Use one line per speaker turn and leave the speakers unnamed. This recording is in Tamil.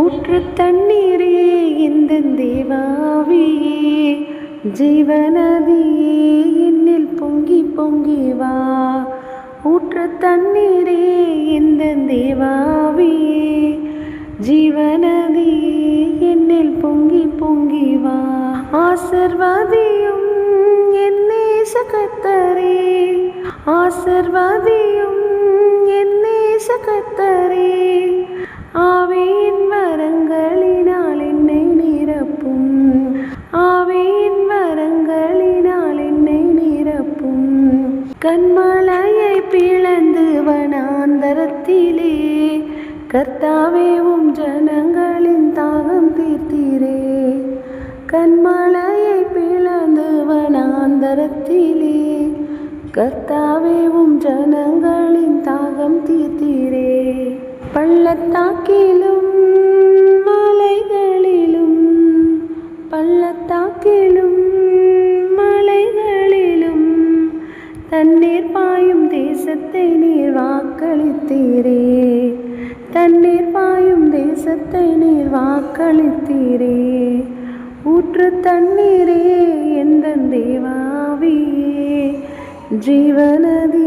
ஊற்று தண்ணீரே இந்த தேவாவியே, ஜீவநதியே என்னில் பொங்கி பொங்கி வா. ஊற்று தண்ணீரே இந்த தேவாவியே, ஜீவநதியே என்னில் பொங்கி பொங்கி வா. ஆசீர்வாதியும் என் நேச கர்த்தரே, ஆசீர்வாதியும் என் நேச கர்த்தரே, ஆவியின் வரங்களினால் என்னை நிரப்பும், ஆவியின் வரங்களினால் என்னை நிரப்பும். கன்மலையை பிளந்து வனாந்தரத்திலே, கர்த்தாவே உம் ஜனங்களின் தாகம் தீர்த்தீரே. கன்மலையை பிளந்து வனாந்தரத்திலே, கர்த்தாவே உம் ஜனங்களின் தாகம் தீர்த்தீரே. பள்ளத்தாக்கிலும் மலைகளிலும், பள்ளத்தாக்கிலும் மலைகளிலும் தண்ணீர் பாயும் தேசத்தை நீர் வாக்களித்தீரே. தண்ணீர் பாயும் தேசத்தை நீர் வாக்களித்தீரே. ஊற்று தண்ணீரே எந்த தேவாவியே, ஜீவநதி